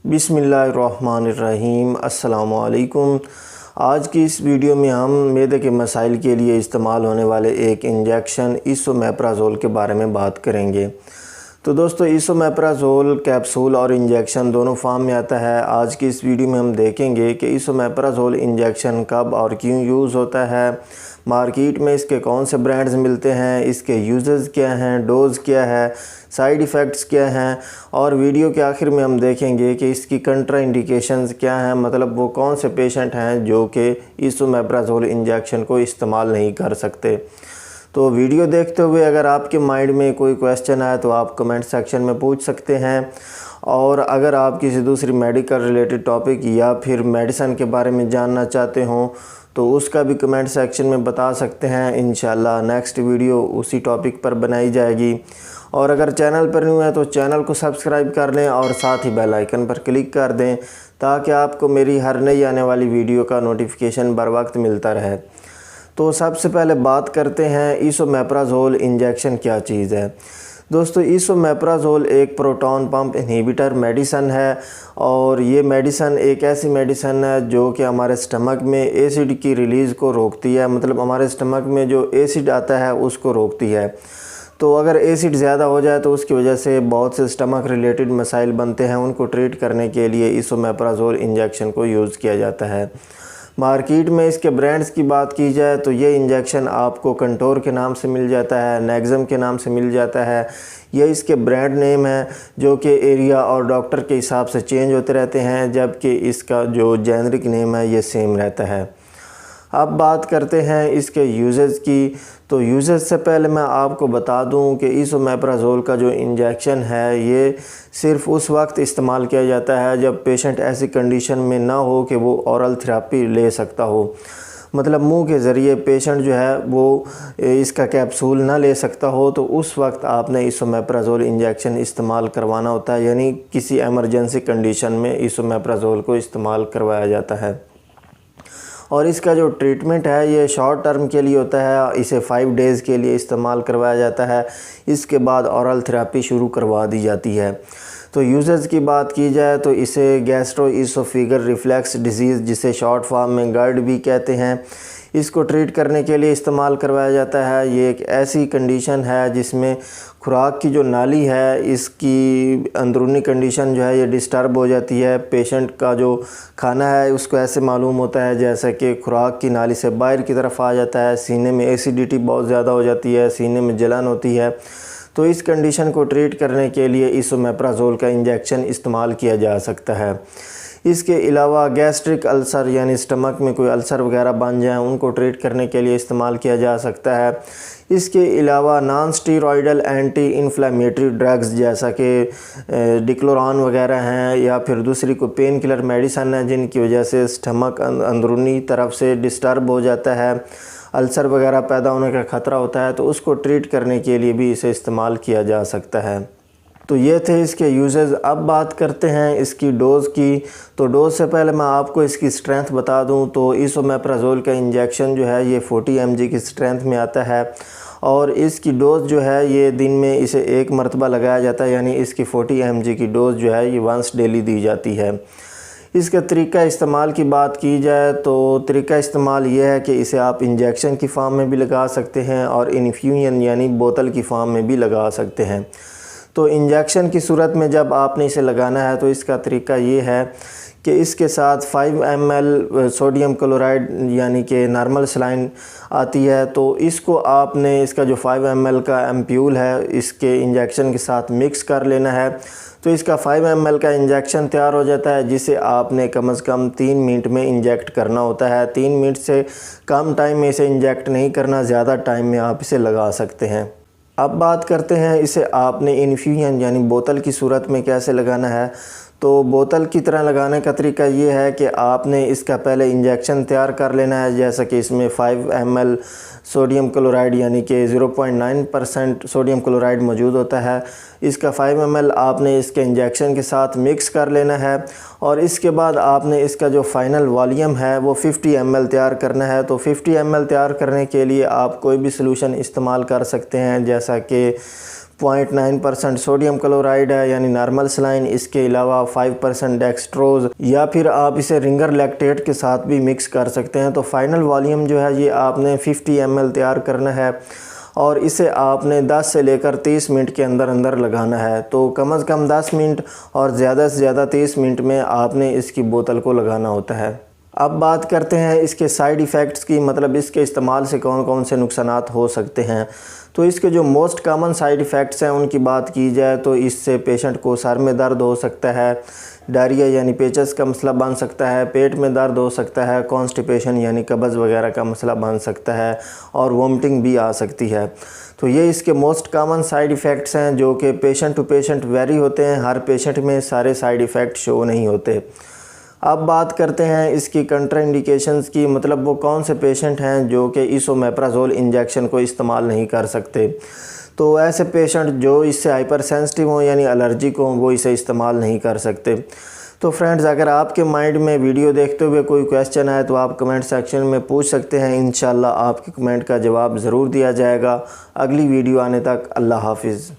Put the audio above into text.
बिस्मिल्लाहिर्रहमानिर्रहीम। अस्सलामुअलैकुम। आज की इस वीडियो में हम मैदे के मसाइल के लिए इस्तेमाल होने वाले एक इंजेक्शन इसोमेप्राज़ोल के बारे में बात करेंगे। तो दोस्तों, इसोमेप्राज़ोल कैप्सूल और इंजेक्शन दोनों फॉर्म में आता है। आज की इस वीडियो में हम देखेंगे कि इसोमेप्राज़ोल इंजेक्शन कब और क्यों यूज़ होता है, मार्केट में इसके कौन से ब्रांड्स मिलते हैं, इसके यूजेस क्या हैं, डोज़ क्या है, साइड इफ़ेक्ट्स क्या हैं, और वीडियो के आखिर में हम देखेंगे कि इसकी कंट्रा इंडिकेशंस क्या हैं, मतलब वो कौन से पेशेंट हैं जो कि इसोमेप्राज़ोल इंजेक्शन को इस्तेमाल नहीं कर सकते। तो वीडियो देखते हुए अगर आपके माइंड में कोई क्वेश्चन आए तो आप कमेंट सेक्शन में पूछ सकते हैं, और अगर आप किसी दूसरी मेडिकल रिलेटेड टॉपिक या फिर मेडिसिन के बारे में जानना चाहते हों तो उसका भी कमेंट सेक्शन में बता सकते हैं। इंशाल्लाह नेक्स्ट वीडियो उसी टॉपिक पर बनाई जाएगी। और अगर चैनल पर न्यू है तो चैनल को सब्सक्राइब कर लें और साथ ही बेल आइकन पर क्लिक कर दें ताकि आपको मेरी हर नई आने वाली वीडियो का नोटिफिकेशन बर वक्त मिलता रहे। तो सबसे पहले बात करते हैं इसोमेप्राज़ोल इंजेक्शन क्या चीज़ है। दोस्तों, इसोमेप्राज़ोल एक प्रोटॉन पंप इन्हिबिटर मेडिसन है, और ये मेडिसन एक ऐसी मेडिसन है जो कि हमारे स्टमक में एसिड की रिलीज़ को रोकती है, मतलब हमारे स्टमक में जो एसिड आता है उसको रोकती है। तो अगर एसिड ज़्यादा हो जाए तो उसकी वजह से बहुत से स्टमक रिलेटेड मसाइल बनते हैं, उनको ट्रीट करने के लिए इसोमेप्राज़ोल इंजेक्शन को यूज़ किया जाता है। मार्केट में इसके ब्रांड्स की बात की जाए तो ये इंजेक्शन आपको कंटोर के नाम से मिल जाता है, नेक्सम के नाम से मिल जाता है। ये इसके ब्रांड नेम है जो कि एरिया और डॉक्टर के हिसाब से चेंज होते रहते हैं, जबकि इसका जो जेनरिक नेम है ये सेम रहता है। अब बात करते हैं इसके यूजेस की। तो यूजेस से पहले मैं आपको बता दूं कि इसोमेप्राज़ोल का जो इंजेक्शन है ये सिर्फ़ उस वक्त इस्तेमाल किया जाता है जब पेशेंट ऐसी कंडीशन में ना हो कि वो औरल थेरेपी ले सकता हो, मतलब मुंह के ज़रिए पेशेंट जो है वो इसका कैप्सूल ना ले सकता हो, तो उस वक्त आपने इसोमेप्राज़ोल इंजेक्शन इस्तेमाल करवाना होता है। यानी किसी एमरजेंसी कंडीशन में इसोमेप्राज़ोल को इस्तेमाल करवाया जाता है। और इसका जो ट्रीटमेंट है ये शॉर्ट टर्म के लिए होता है, इसे 5 डेज़ के लिए इस्तेमाल करवाया जाता है। इसके बाद औरल थेरेपी शुरू करवा दी जाती है। तो यूजेस की बात की जाए तो इसे गैस्ट्रोइसोफेगल रिफ्लक्स डिजीज़, जिसे शॉर्ट फॉर्म में GERD भी कहते हैं, इसको ट्रीट करने के लिए इस्तेमाल करवाया जाता है। ये एक ऐसी कंडीशन है जिसमें खुराक की जो नाली है इसकी अंदरूनी कंडीशन जो है ये डिस्टर्ब हो जाती है। पेशेंट का जो खाना है उसको ऐसे मालूम होता है जैसे कि खुराक की नाली से बाहर की तरफ आ जाता है, सीने में एसिडिटी बहुत ज़्यादा हो जाती है, सीने में जलन होती है। तो इस कंडीशन को ट्रीट करने के लिए इसोमेप्राज़ोल का इंजेक्शन इस्तेमाल किया जा सकता है। इसके अलावा गैस्ट्रिक अल्सर, यानी स्टमक में कोई अल्सर वगैरह बन जाए, उनको ट्रीट करने के लिए इस्तेमाल किया जा सकता है। इसके अलावा non steroidal anti inflammatory drugs जैसा कि डिक्लोरॉन वगैरह हैं, या फिर दूसरी कोई पेन किलर मेडिसन है जिनकी वजह से स्टमक अंदरूनी तरफ से डिस्टर्ब हो जाता है, अल्सर वगैरह पैदा होने का ख़तरा होता है, तो उसको ट्रीट करने के लिए भी इसे इस्तेमाल किया जा सकता है। तो ये थे इसके यूजेस। अब बात करते हैं इसकी डोज़ की। तो डोज़ से पहले मैं आपको इसकी स्ट्रेंथ बता दूं तो इसोमेप्राज़ोल का इंजेक्शन जो है ये 40 mg की स्ट्रेंथ में आता है, और इसकी डोज़ जो है ये दिन में इसे एक मरतबा लगाया जाता है, यानी इसकी 40 mg की डोज़ जो है ये वंस डेली दी जाती है। इसका तरीका इस्तेमाल की बात की जाए तो तरीका इस्तेमाल ये है कि इसे आप इंजेक्शन की फॉर्म में भी लगा सकते हैं और इन्फ्यूजन यानी बोतल की फॉर्म में भी लगा सकते हैं। तो इंजेक्शन की सूरत में जब आपने इसे लगाना है तो इसका तरीका ये है कि इसके साथ 5 ml सोडियम क्लोराइड यानी कि नॉर्मल सलाइन आती है, तो इसको आपने इसका जो 5 ml का एम्प्यूल है इसके इंजेक्शन के साथ मिक्स कर लेना है। तो इसका 5 ml का इंजेक्शन तैयार हो जाता है, जिसे आपने कम से कम 3 मिनट में इंजेक्ट करना होता है। 3 मिनट से कम टाइम में इसे इंजेक्ट नहीं करना, ज़्यादा टाइम में आप इसे लगा सकते हैं। अब बात करते हैं इसे आपने इन्फ्यूजन यानी बोतल की सूरत में कैसे लगाना है। तो बोतल की तरह लगाने का तरीका ये है कि आपने इसका पहले इंजेक्शन तैयार कर लेना है, जैसा कि इसमें 5 ml सोडियम क्लोराइड यानी कि 0.9% सोडियम क्लोराइड मौजूद होता है। इसका 5 ml आपने इसके इंजेक्शन के साथ मिक्स कर लेना है, और इसके बाद आपने इसका जो फाइनल वॉल्यूम है वो 50 ml तैयार करना है। तो 50 ml तैयार करने के लिए आप कोई भी सॉल्यूशन इस्तेमाल कर सकते हैं, जैसा कि 0.9% सोडियम क्लोराइड है यानी नॉर्मल सलाइन। इसके अलावा 5% डेक्सट्रोज या फिर आप इसे रिंगर लैक्टेट के साथ भी मिक्स कर सकते हैं। तो फाइनल वॉल्यूम जो है ये आपने 50 ml तैयार करना है और इसे आपने 10 से लेकर 30 मिनट के अंदर अंदर लगाना है। तो कम से कम 10 मिनट और ज़्यादा से ज़्यादा 30 मिनट में आपने इसकी बोतल को लगाना होता है। अब बात करते हैं इसके साइड इफ़ेक्ट्स की, मतलब इसके इस्तेमाल से कौन कौन से नुकसानात हो सकते हैं। तो इसके जो मोस्ट कॉमन साइड इफ़ेक्ट्स हैं उनकी बात की जाए तो इससे पेशेंट को सर में दर्द हो सकता है, डायरिया यानी पेचस का मसला बन सकता है, पेट में दर्द हो सकता है, कॉन्स्टिपेशन यानी कब्ज़ वगैरह का मसला बन सकता है और वोमिटिंग भी आ सकती है। तो ये इसके मोस्ट कॉमन साइड इफ़ेक्ट्स हैं जो कि पेशेंट टू पेशेंट वेरी होते हैं। हर पेशेंट में सारे साइड इफ़ेक्ट शो नहीं होते। अब बात करते हैं इसकी कंट्राइंडिकेशंस की, मतलब वो कौन से पेशेंट हैं जो कि इसोमेप्राजोल इंजेक्शन को इस्तेमाल नहीं कर सकते। तो ऐसे पेशेंट जो इससे हाइपर सेंसिटिव हों यानी एलर्जिक हों वो इसे इस्तेमाल नहीं कर सकते। तो फ्रेंड्स, अगर आपके माइंड में वीडियो देखते हुए कोई क्वेश्चन आए तो आप कमेंट सेक्शन में पूछ सकते हैं। इंशाल्लाह आपके कमेंट का जवाब ज़रूर दिया जाएगा। अगली वीडियो आने तक अल्लाह हाफिज़।